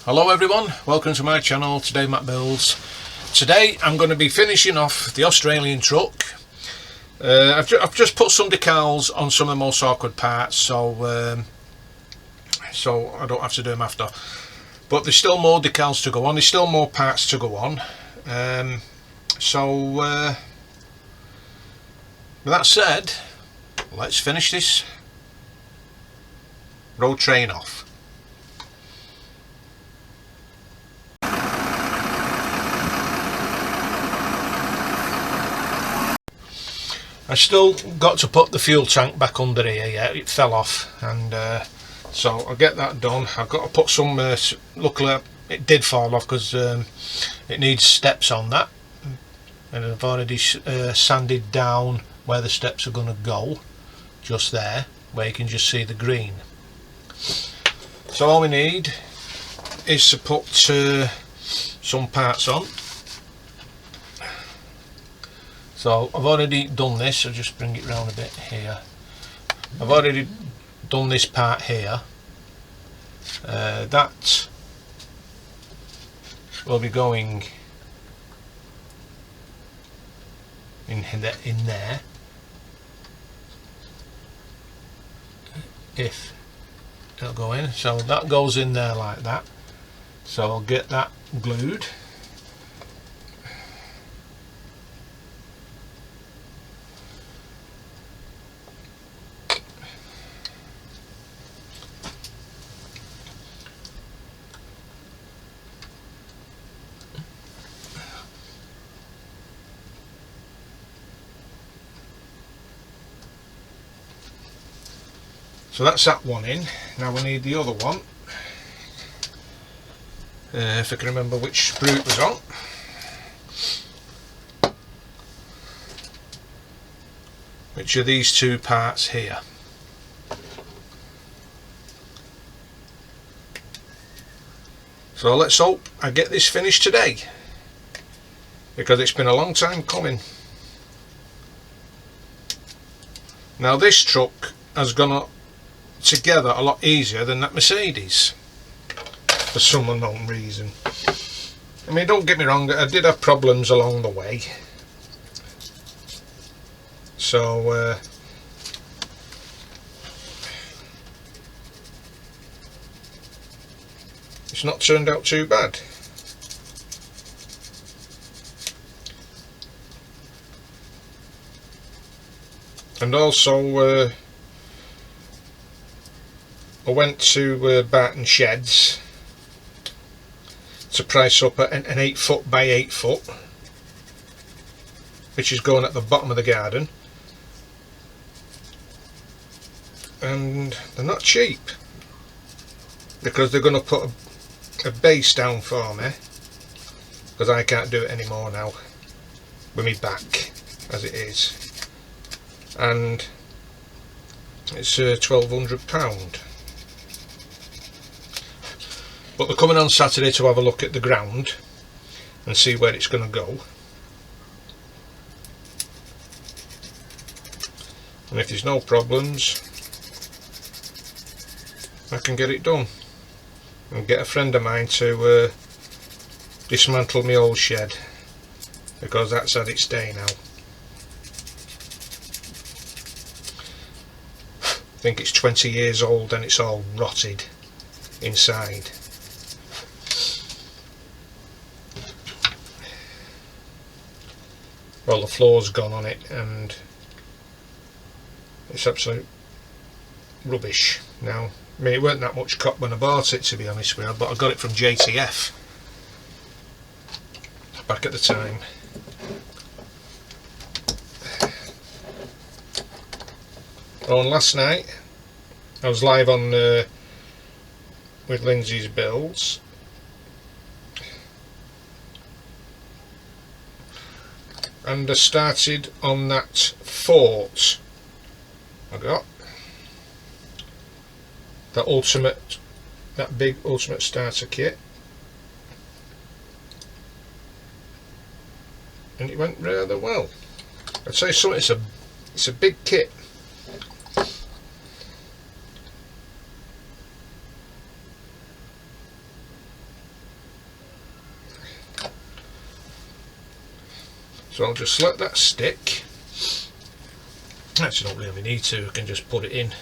Hello everyone, welcome to my channel. Today Matt Builds. Today I'm going to be finishing off the Australian truck. I've just put some decals on some of the most awkward parts, so I don't have to do them after. But there's still more decals to go on, there's still more parts to go on. With that said, let's finish this road train off. I still got to put the fuel tank back under here. Yeah, it fell off, and so I'll get that done. I've got to put some luckily it did fall off because it needs steps on that, and I've already sanded down where the steps are going to go, just there where you can just see the green. So all we need is to put some parts on. So I've already done this, I'll just bring it round a bit here. I've already done this part here. That will be going in there. If it'll go in, so that goes in there like that. So I'll get that glued. So that's that one in. Now we need the other one. If I can remember which sprue it was on. Which are these two parts here. So let's hope I get this finished today, because it's been a long time coming. Now this truck has gone together a lot easier than that Mercedes for some unknown reason. I mean, don't get me wrong, I did have problems along the way, so it's not turned out too bad. And also I went to Barton Sheds to price up an 8 foot by 8 foot, which is going at the bottom of the garden, and they're not cheap, because they're going to put a base down for me, because I can't do it anymore now with me back as it is, and it's £1,200. But they're coming on Saturday to have a look at the ground and see where it's going to go. And if there's no problems, I can get it done. And get a friend of mine to dismantle my old shed, because that's had its day now. I think it's 20 years old and it's all rotted inside. Well, the floor's gone on it and it's absolute rubbish now. I mean, it weren't that much cop when I bought it, to be honest with you, but I got it from JTF back at the time. Oh, and last night I was live on with Lindsay's Builds, and I started on that fort I got, that big ultimate starter kit, and it went rather well. I'd say something, it's a big kit. So I'll just let that stick. Actually, don't really need to, I can just put it in.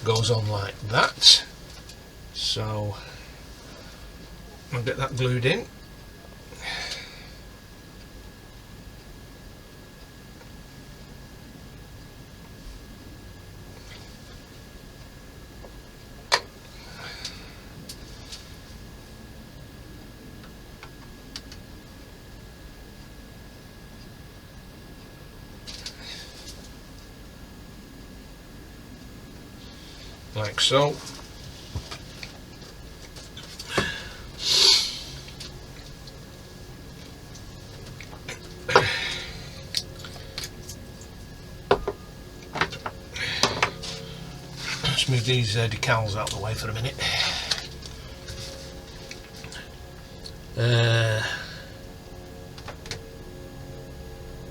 Goes on like that. So I'll get that glued in. Like so. Let's move these decals out of the way for a minute.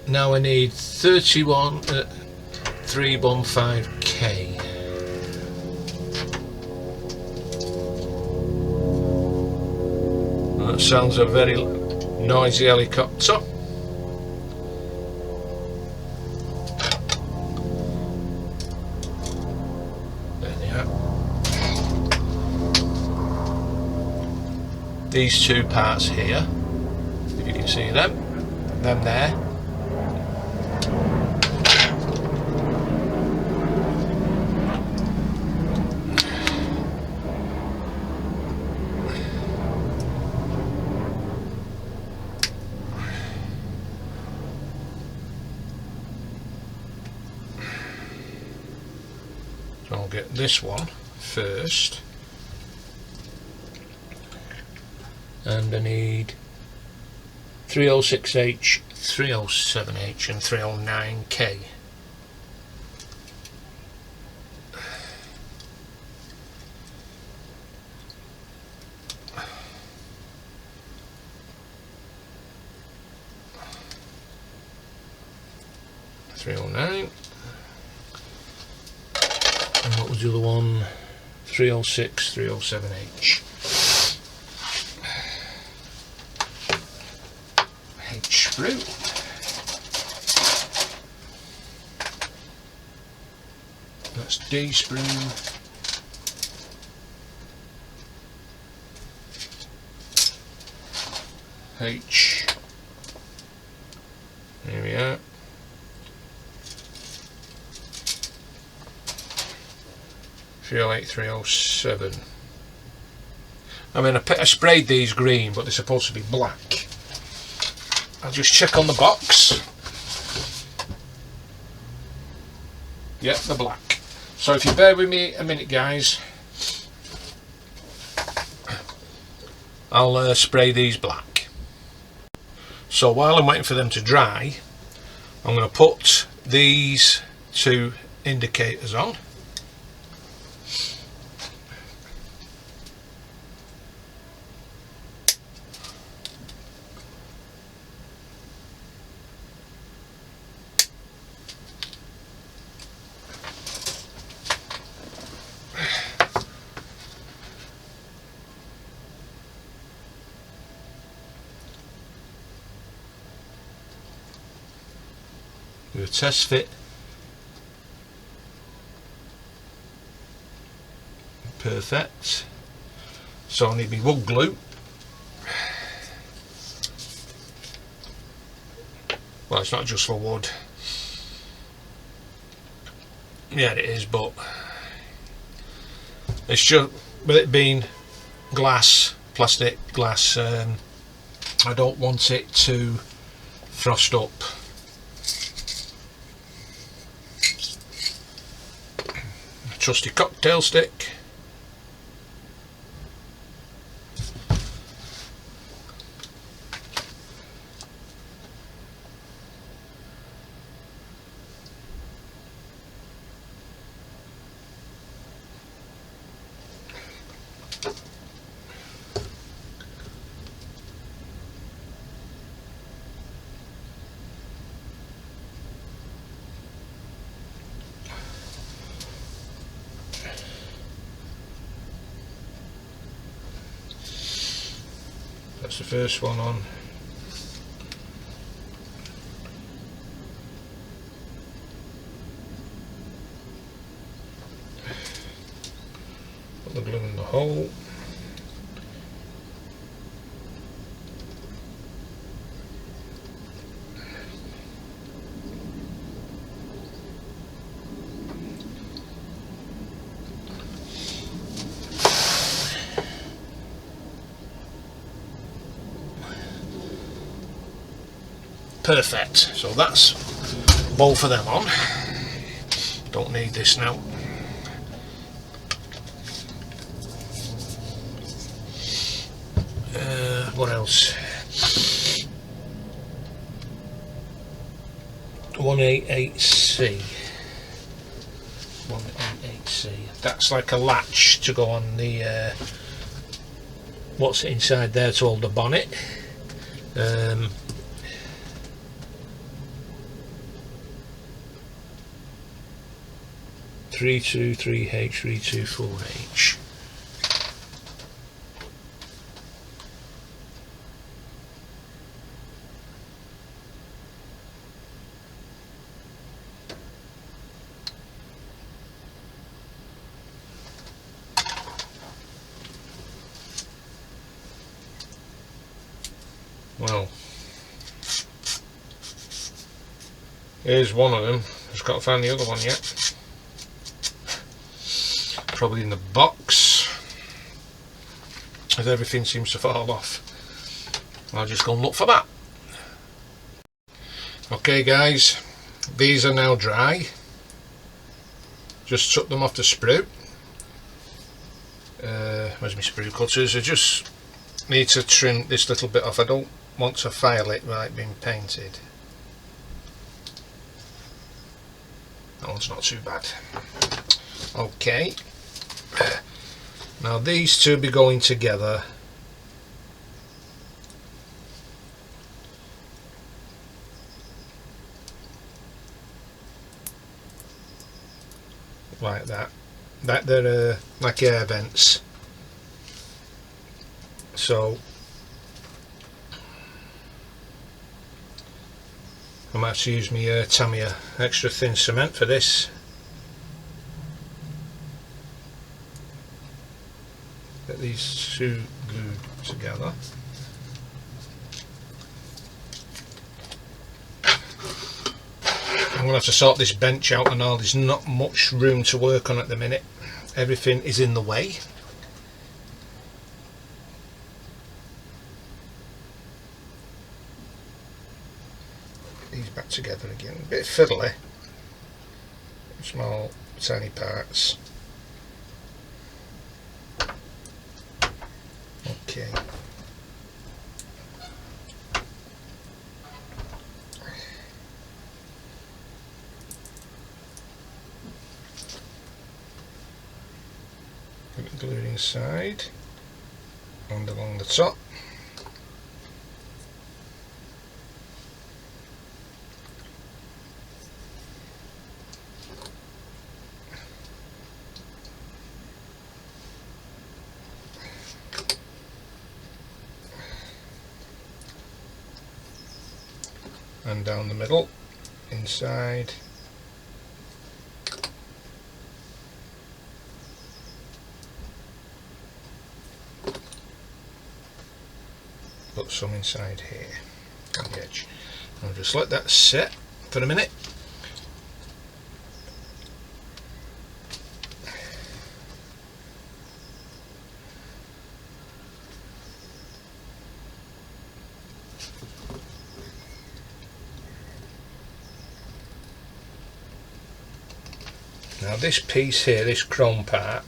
Now I need 315K. That sounds a very noisy helicopter. There they are. These two parts here, if you can see them there. So I'll get this one first, and I need 306H, 307H and 309K. And what was the other one? 306, 307H. H sprue. That's D sprue. H. There we are. .308, 307. I mean, I sprayed these green, but they're supposed to be black. I'll just check on the box. Yep, they're black. So if you bear with me a minute, guys, I'll spray these black. So while I'm waiting for them to dry, I'm going to put these two indicators on. Do a test fit. Perfect. So I need my wood glue. Well, it's not just for wood. Yeah, it is, but it's just, with it being glass, plastic glass, I don't want it to frost up. Trusty cocktail stick. That's the first one on. Put the glue in the hole. Perfect. So that's both of them on. Don't need this now. What else? 188C. 188C. That's like a latch to go on the what's inside there to hold the bonnet. 323H, 324H. Well, here's one of them. Just got to find the other one yet. Probably in the box, as everything seems to fall off. I'll just go and look for that. Okay guys, these are now dry. Just took them off the sprue. Where's my sprue cutters? I just need to trim this little bit off. I don't want to file it without it being painted. That one's not too bad. Okay. Now these two be going together. Like that. They're like air vents. So I might have to use my Tamiya extra thin cement for this. Get these two glued together. I'm going to have to sort this bench out and all. There's not much room to work on at the minute. Everything is in the way. Get these back together again. A bit fiddly. Small, tiny parts. Okay. Get it glued inside and along the top. And down the middle, inside. Put some inside here on the edge. I'll just let that sit for a minute. Now this piece here, this chrome part,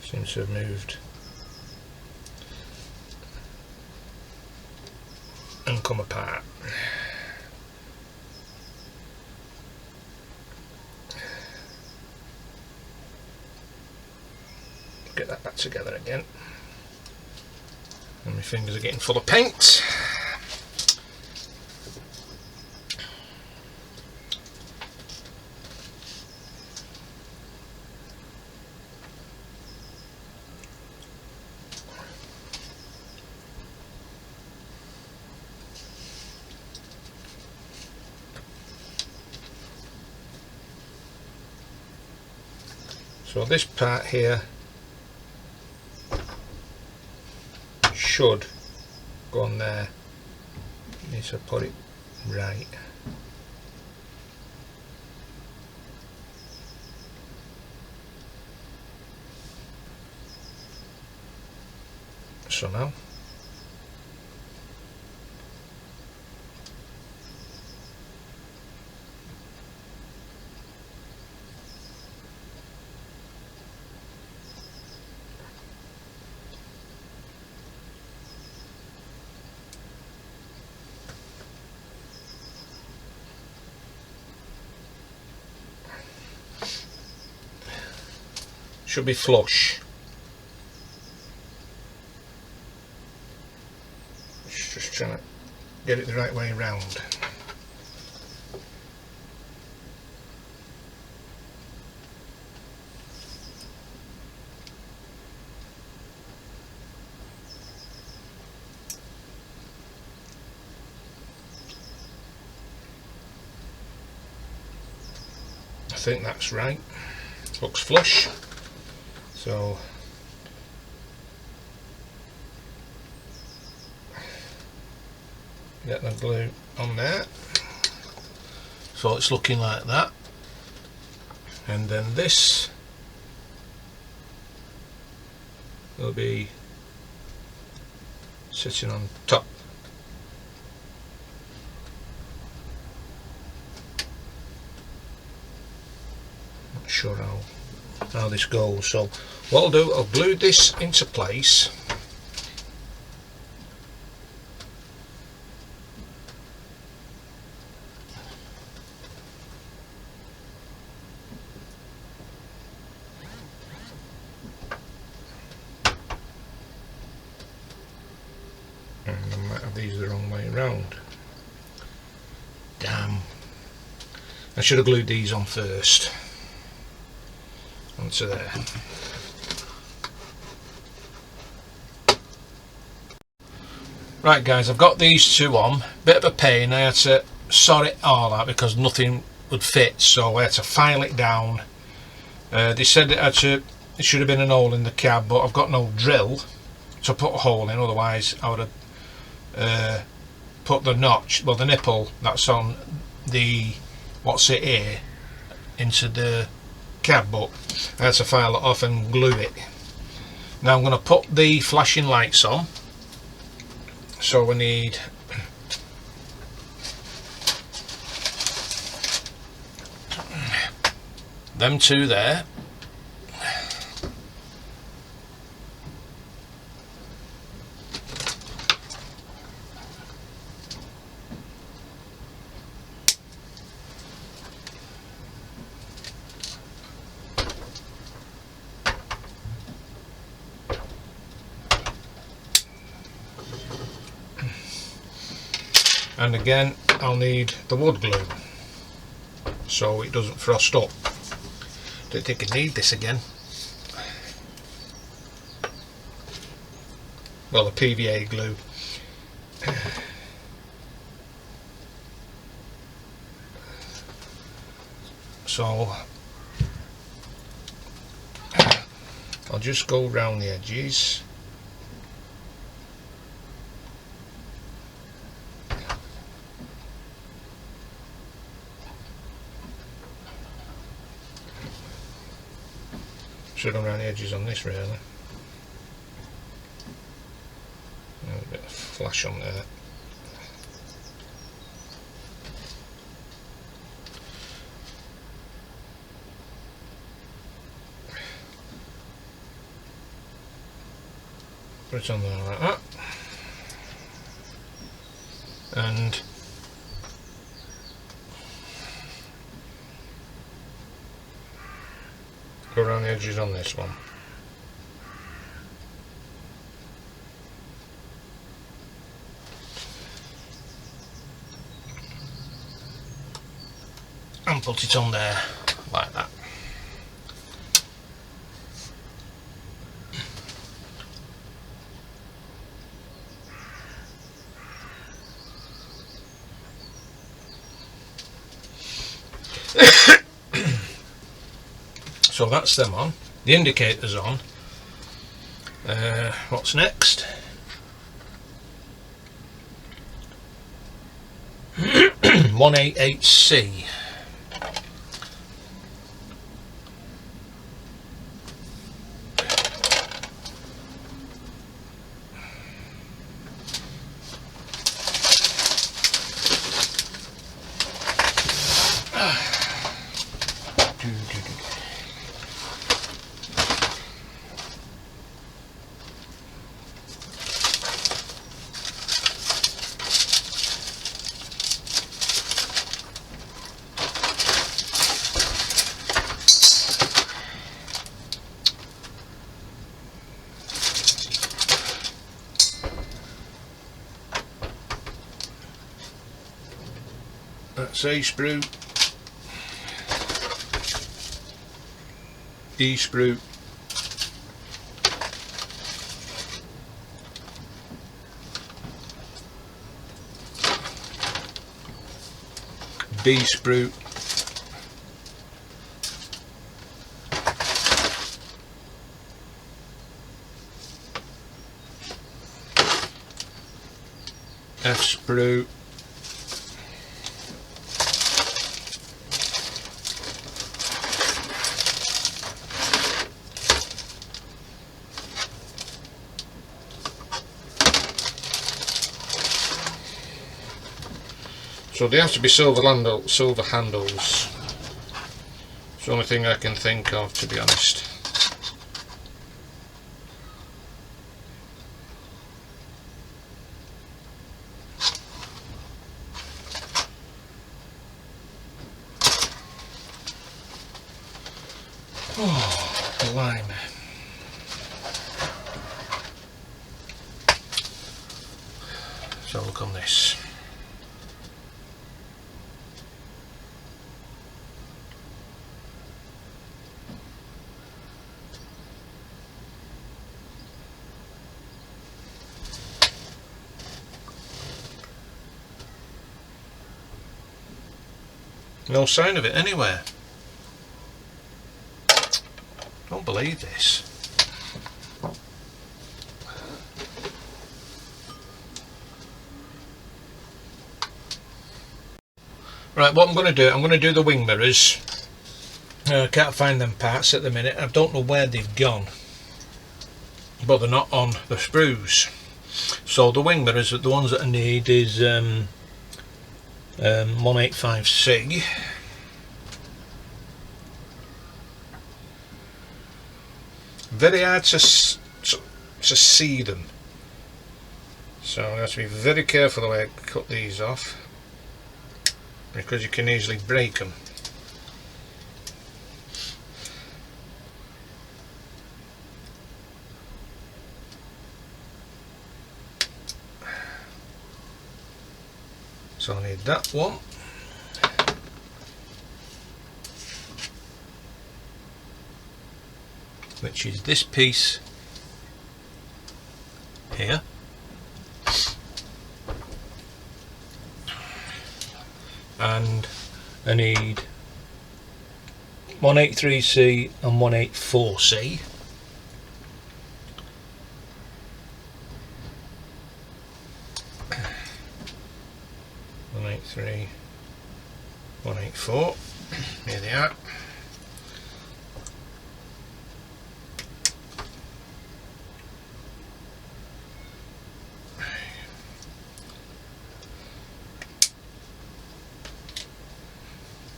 seems to have moved and come apart. Get that back together again. And my fingers are getting full of paint. So this part here should go on there. Need to put it right. So now should be flush. Just trying to get it the right way around. I think that's right. Looks flush. So get the glue on there. So it's looking like that. And then this will be sitting on top. Not sure how this goes. So what I'll do, I'll glue this into place. And I might have these the wrong way around. Damn. I should have glued these on first. Onto there. Right guys, I've got these two on. Bit of a pain. I had to sort it all out because nothing would fit, so I had to file it down. They said it should have been an hole in the cab, but I've got no drill to put a hole in, otherwise I would have put the notch, well the nipple that's on the what's it here, into the cab, but I had to file it off and glue it. Now I'm going to put the flashing lights on, so we need them two there. And again I'll need the wood glue so it doesn't frost up. Don't think I need this again. Well, the PVA glue. So I'll just go round the edges. Should go around the edges on this really. A bit of flash on there. Put it on there like that. And go around the edges on this one. And put it on there like that. So that's them on. The indicator's on. What's next? 188C. That's A sprue, D sprue, B sprue, F sprue, so they have to be silver handles. It's the only thing I can think of, to be honest. Oh, blimey. So look on this. No sign of it anywhere. Don't believe this. Right, what I'm going to do, I'm going to do the wing mirrors. I can't find them parts at the minute. I don't know where they've gone, but they're not on the sprues. So the wing mirrors, the ones that I need is 185C. Very hard to see them, so I have to be very careful the way I cut these off, because you can easily break them. So I need that one. Which is this piece here. And I need 183C and 184C. Three, 184. Here they are.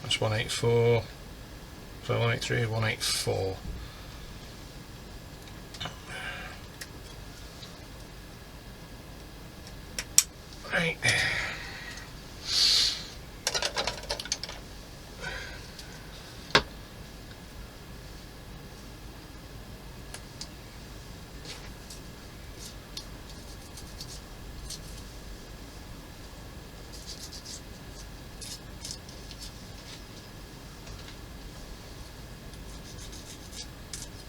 That's 184. So 183, 184. Right.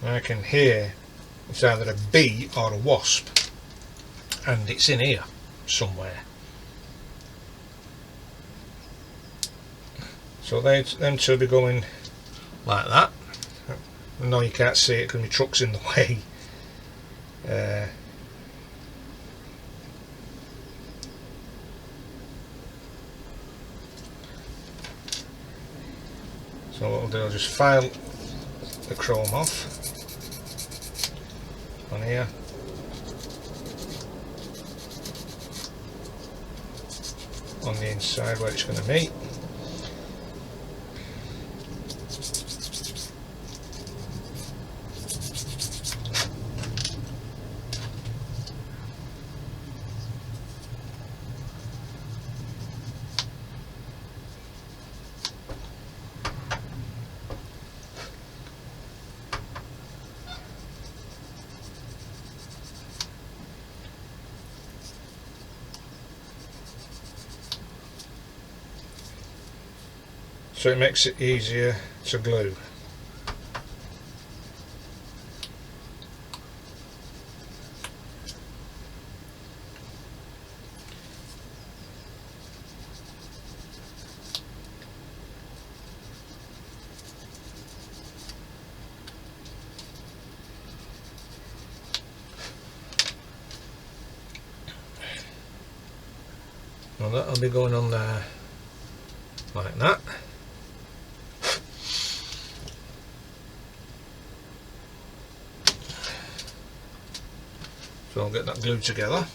I can hear it's either a bee or a wasp, and it's in here somewhere. So them two will be going like that. No, you can't see it because my truck's in the way. So what I'll do, I'll just file the chrome off on here. On the inside where it's going to meet. So it makes it easier to glue. Well, that'll be going on there like that. So I'll get that glued together.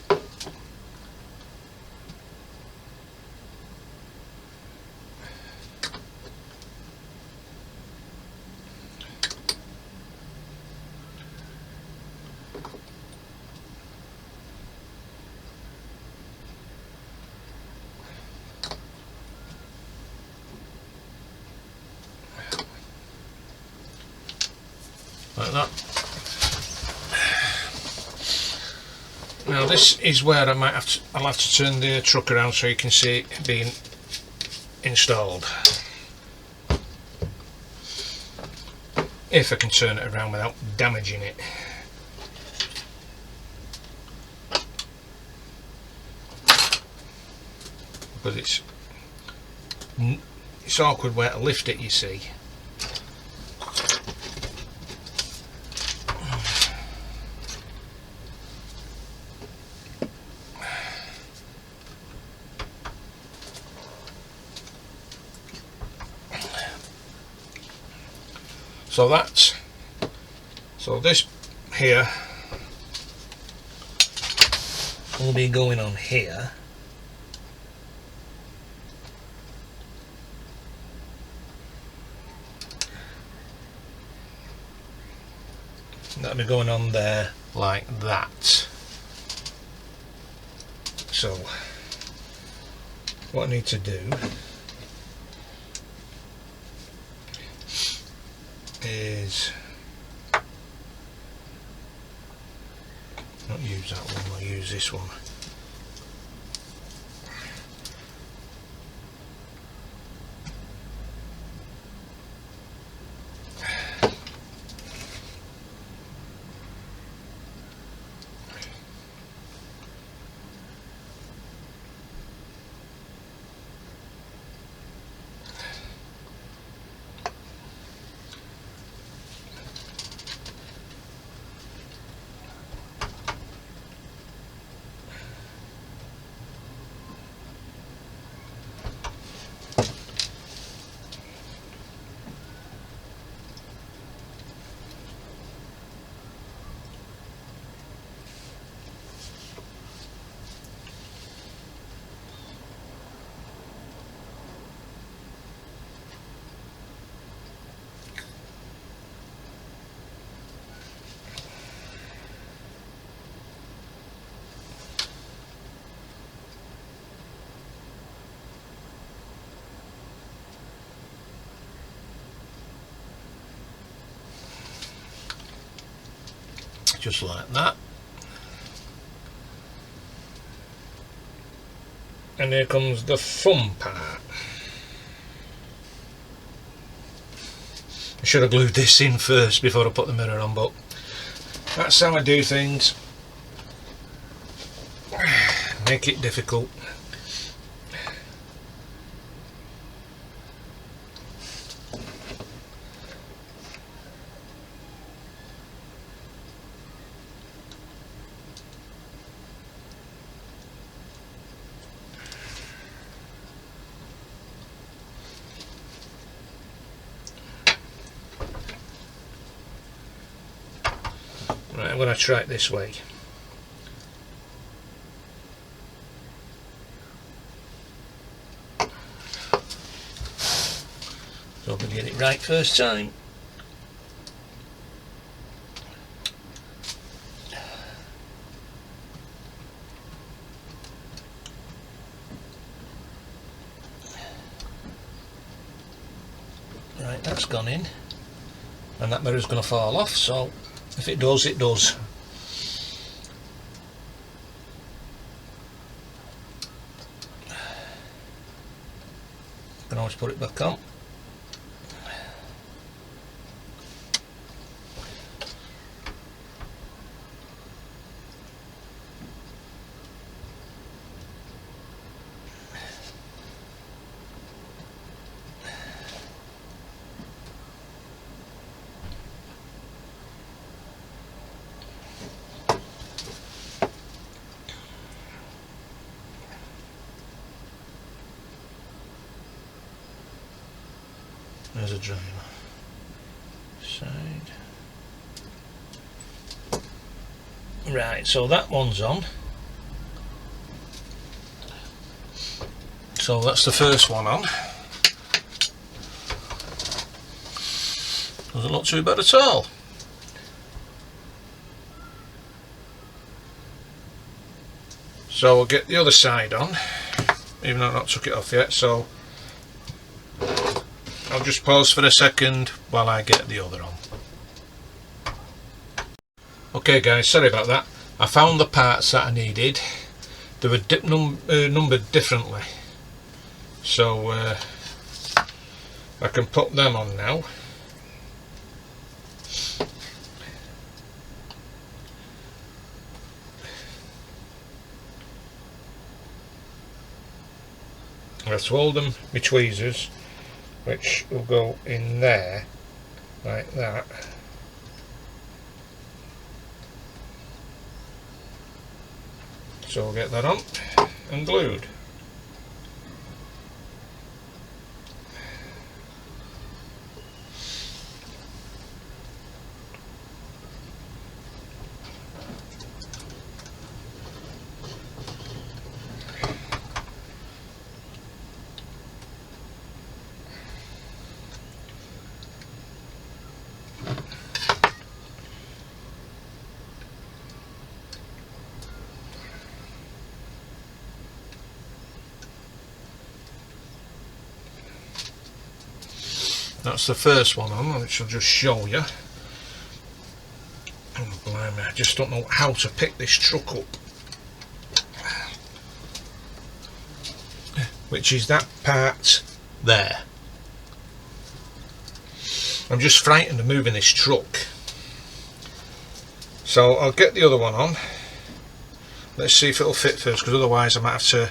Like that. Now this is where I'll have to turn the truck around so you can see it being installed. If I can turn it around without damaging it. But it's awkward where to lift it, you see. So this here will be going on here. That'll be going on there like that. So what I need to do is not use that one, I'll use this one. Just like that. And here comes the fun part. I should have glued this in first before I put the mirror on, but that's how I do things. Make it difficult. I'm going to try it this way. So I'm going to get it right first time. Right, that's gone in, and that mirror's going to fall off, so if it does, it does. You can always put it back on. There's a driver. Side. Right, so that one's on. So that's the first one on. Doesn't look too bad at all. So we'll get the other side on, even though I've not took it off yet, so I'll just pause for a second while I get the other on. Okay guys, sorry about that. I found the parts that I needed. They were numbered differently, so I can put them on now. I have to hold them with tweezers, which will go in there like that. So we'll get that on and glued. That's the first one on, which I'll just show you. Oh, blimey, I just don't know how to pick this truck up. Which is that part there. I'm just frightened of moving this truck. So I'll get the other one on. Let's see if it'll fit first, because otherwise I might have to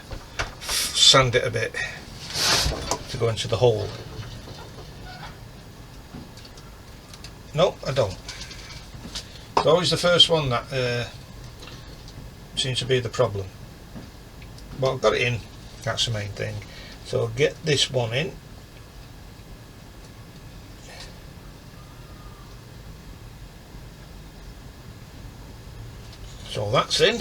sand it a bit to go into the hole. No, I don't. It's always the first one that seems to be the problem. But I've got it in, that's the main thing. So I'll get this one in. So that's in.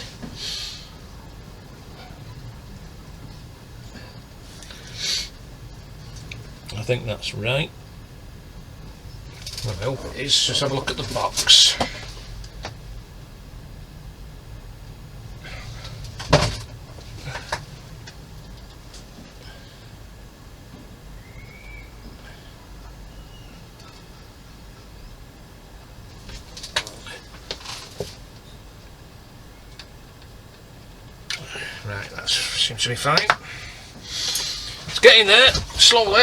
I think that's right. Well, I hope it is. Just have a look at the box. Right, that seems to be fine. It's getting there, slowly.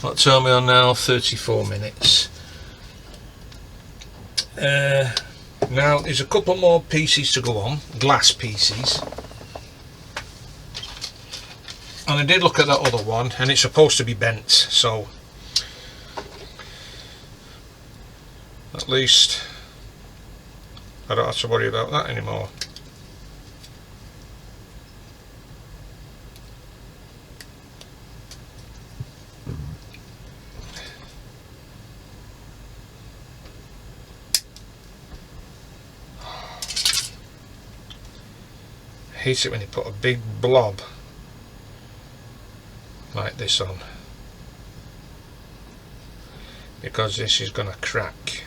What time are we on now? 34 minutes. Now there's a couple more pieces to go on, glass pieces. And I did look at that other one, and it's supposed to be bent, so at least I don't have to worry about that anymore. hate it when you put a big blob like this on, because this is gonna crack.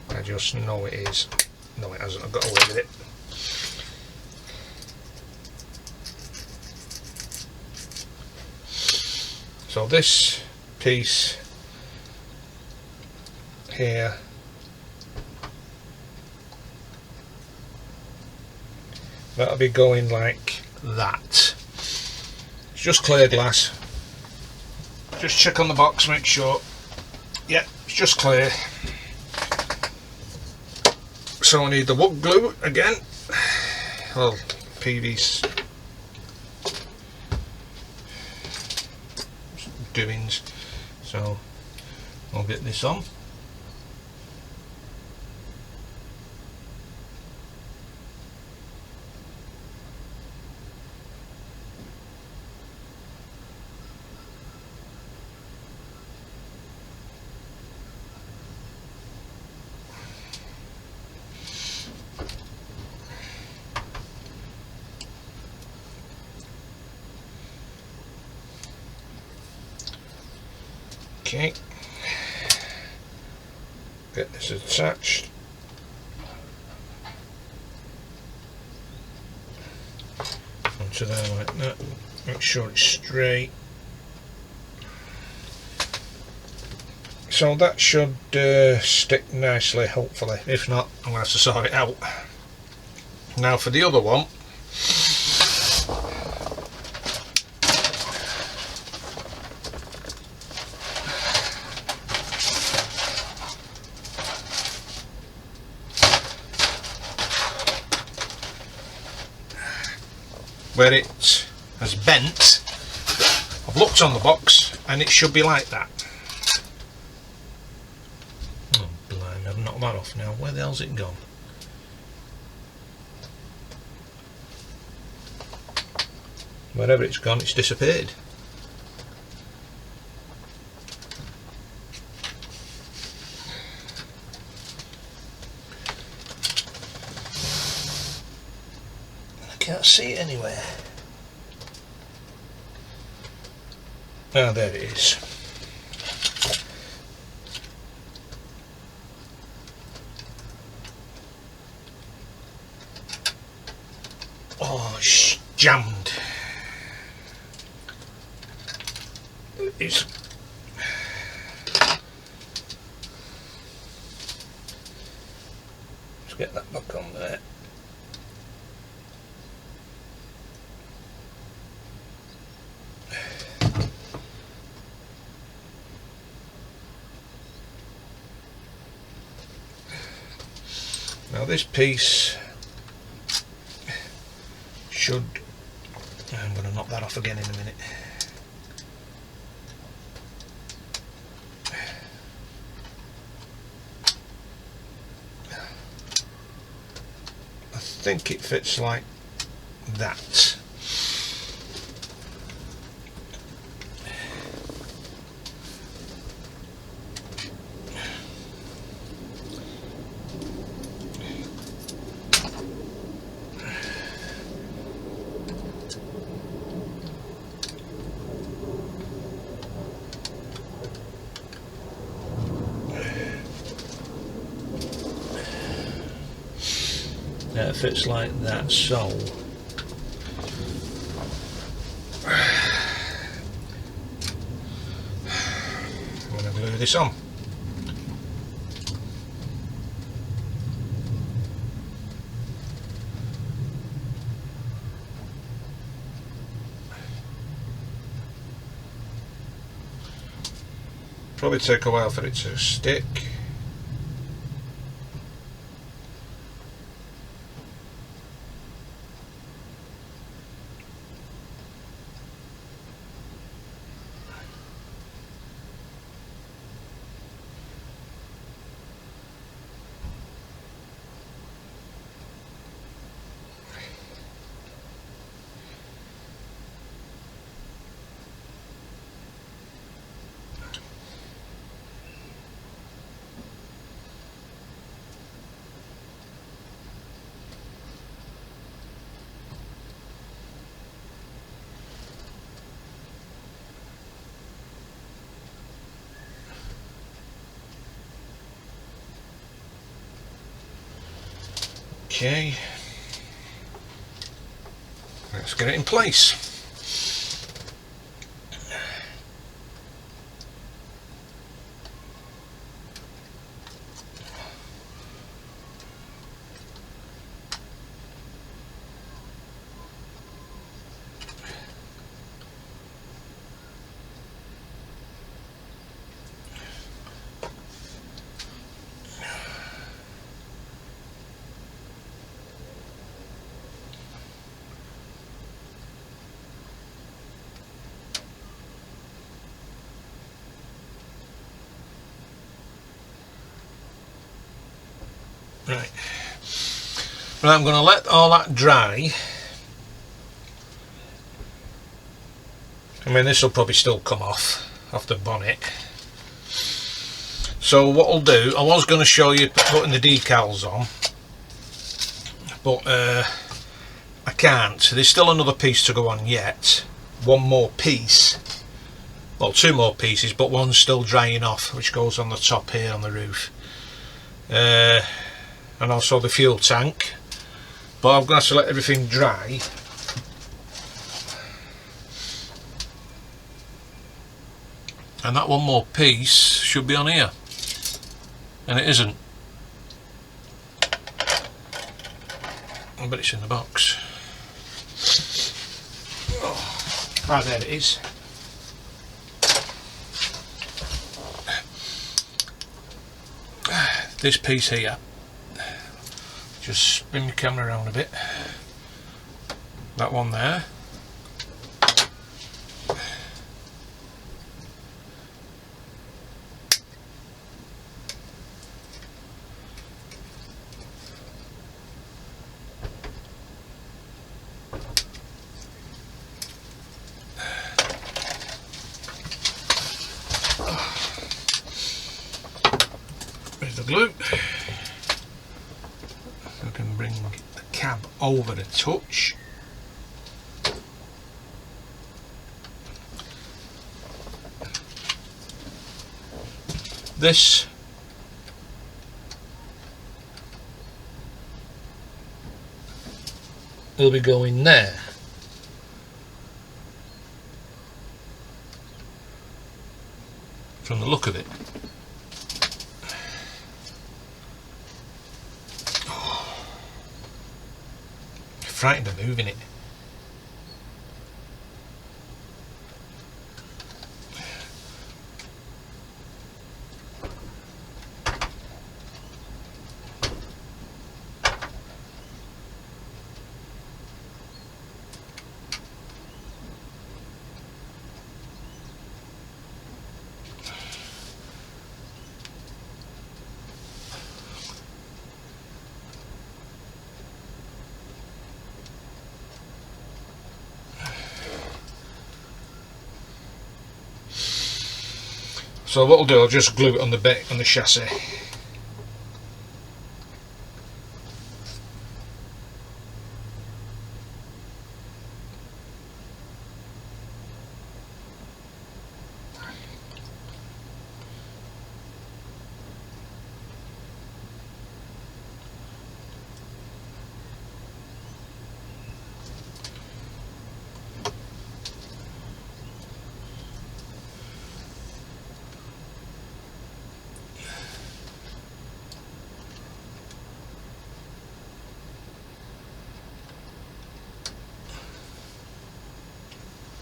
I just know it is. No, it hasn't. I've got away with it. So this piece here that'll be going like that. It's just clear glass. Just check on the box, make sure. Yeah, it's just clear. So I need the wood glue again. Well, PVC doings. So I'll get this on. Okay, get this attached. Onto there like that. Make sure it's straight. So that should stick nicely, hopefully. If not, I'm going to have to sort it out. Now for the other one. Where it has bent, I've looked on the box and it should be like that. Oh blind, I've knocked that off now. Where the hell's it gone? Wherever it's gone, it's disappeared. Can't see it anywhere. Ah, there it is. Oh, it's jammed. It's let's get that back on there. Now this piece should, I'm going to knock that off again in a minute. I think it fits like that. It fits like that, so I'm going to glue this on. Probably take a while for it to stick. Okay, let's get it in place. Right, I'm going to let all that dry. I mean, this will probably still come off the bonnet. So what I'll do, I was going to show you putting the decals on, but I can't. There's still another piece to go on yet. One more piece, well, two more pieces, but one's still drying off, which goes on the top here on the roof. And also the fuel tank, but I'm going to let everything dry. And that one more piece should be on here, and it isn't. I bet it's in the box. Ah, there it is. This piece here, just spin the camera around a bit. That one there. There's the glue. I can bring the cab over the touch. This will be going there. From the look of it. Frightened of moving it. So what I'll do, I'll just glue it on the bit on the chassis.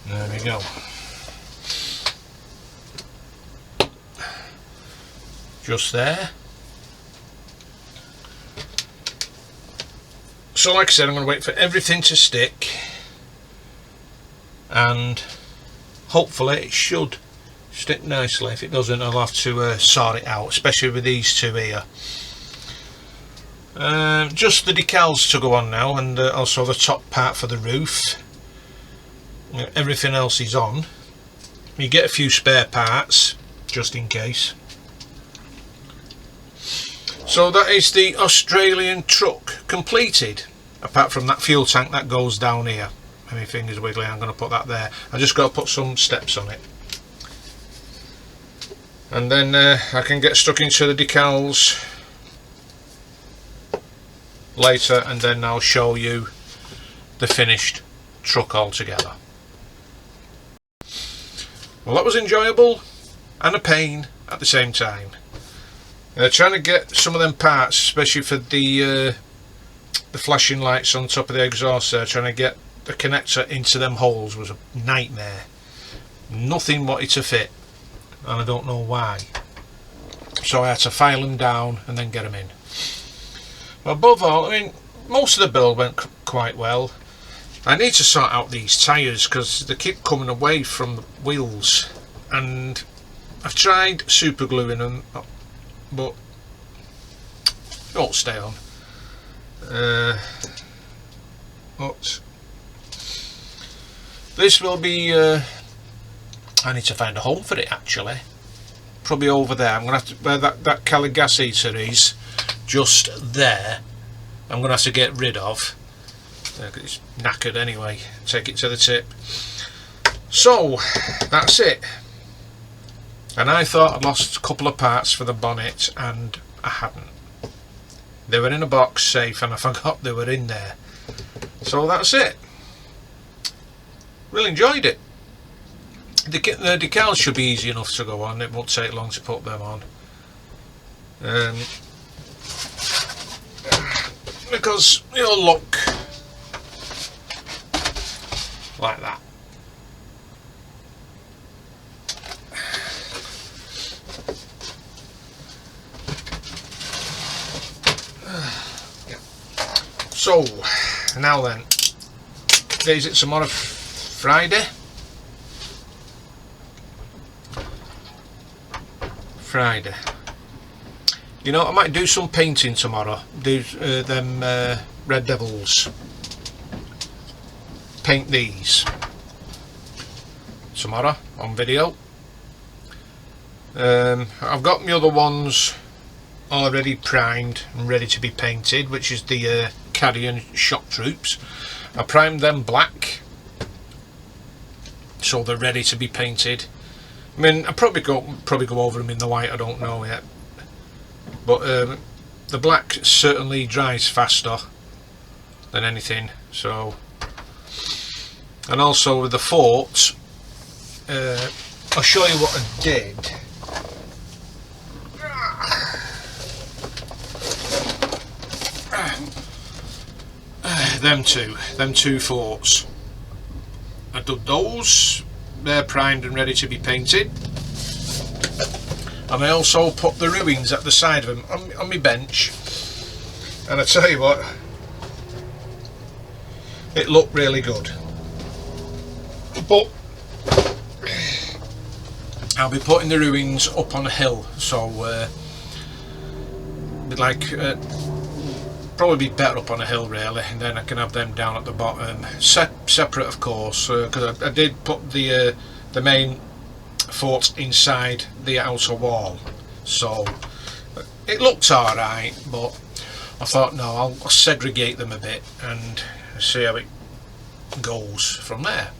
There we go. Just there. So like I said, I'm going to wait for everything to stick, and hopefully it should stick nicely. If it doesn't, I'll have to sort it out, especially with these two here. Just the decals to go on now, and also the top part for the roof. Everything else is on. You get a few spare parts just in case. So that is the Australian truck completed, apart from that fuel tank that goes down here. My finger's wiggling, I'm going to put that there. I just got to put some steps on it, and then I can get stuck into the decals later, and then I'll show you the finished truck altogether. Well, that was enjoyable and a pain at the same time. Trying to get some of them parts, especially for the flashing lights on top of the exhaust there, trying to get the connector into them holes was a nightmare. Nothing wanted to fit, and I don't know why. So I had to file them down and then get them in. But above all, I mean, most of the build went quite well. I need to sort out these tyres because they keep coming away from the wheels, and I've tried super gluing them, but it won't stay on. But this will be I need to find a home for it actually. Probably over there. I'm gonna have to, where that Cali gas heater is, just there, I'm gonna have to get rid of. It's knackered anyway. Take it to the tip. So that's it. And I thought I'd lost a couple of parts for the bonnet, and I hadn't. They were in a box safe and I forgot they were in there. So that's it. Really enjoyed it. The decals should be easy enough to go on. It won't take long to put them on. Because you'll look like that. So now then, is it tomorrow? Friday? Friday. You know, I might do some painting tomorrow. Do them Red Devils. Paint these tomorrow on video. I've got my other ones already primed and ready to be painted, which is the Carrion Shock Troops. I primed them black, so they're ready to be painted. I mean, I'll probably go over them in the white, I don't know yet, but the black certainly dries faster than anything. So, and also with the forts, I'll show you what I did. Them two forts, I did those. They're primed and ready to be painted, and I also put the ruins at the side of them on my bench, and I tell you what, it looked really good. But I'll be putting the ruins up on a hill, so probably be better up on a hill really, and then I can have them down at the bottom, separate of course, because I did put the main fort inside the outer wall, so it looked alright, but I thought no, I'll segregate them a bit and see how it goes from there.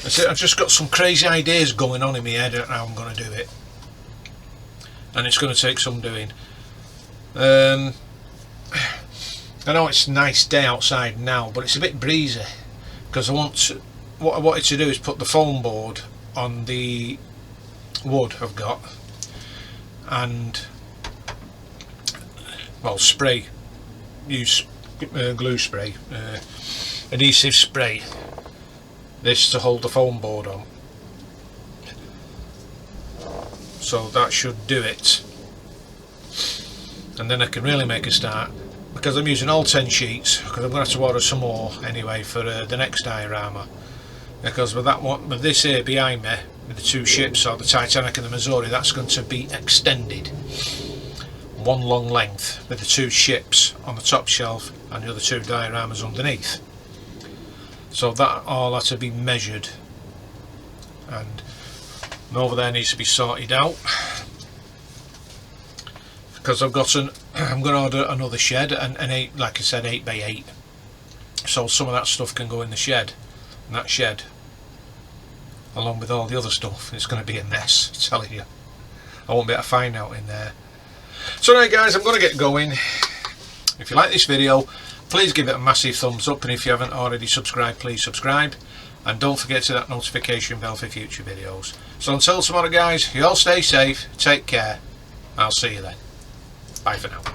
That's it. I've just got some crazy ideas going on in my head at how I'm going to do it, and it's going to take some doing. I know it's a nice day outside now, but it's a bit breezy, because what I wanted to do is put the foam board on the wood I've got, and well, use glue spray, adhesive spray, this to hold the foam board on, so that should do it. And then I can really make a start, because I'm using all 10 sheets, because I'm going to have to order some more anyway for the next diorama, because with that one, with this here behind me, with the two ships, so the Titanic and the Missouri, that's going to be extended one long length with the two ships on the top shelf and the other two dioramas underneath. So that all has to be measured, and over there needs to be sorted out, because I'm going to order another shed, and 8, like I said, 8x8, so some of that stuff can go in the shed, and that shed, along with all the other stuff, it's going to be a mess, I'm telling you. I won't be able to find out in there. So right guys, I'm going to get going. If you like this video, please give it a massive thumbs up, and if you haven't already subscribed, please subscribe, and don't forget to that notification bell for future videos. So until tomorrow guys, you all stay safe, take care, I'll see you then. Bye for now.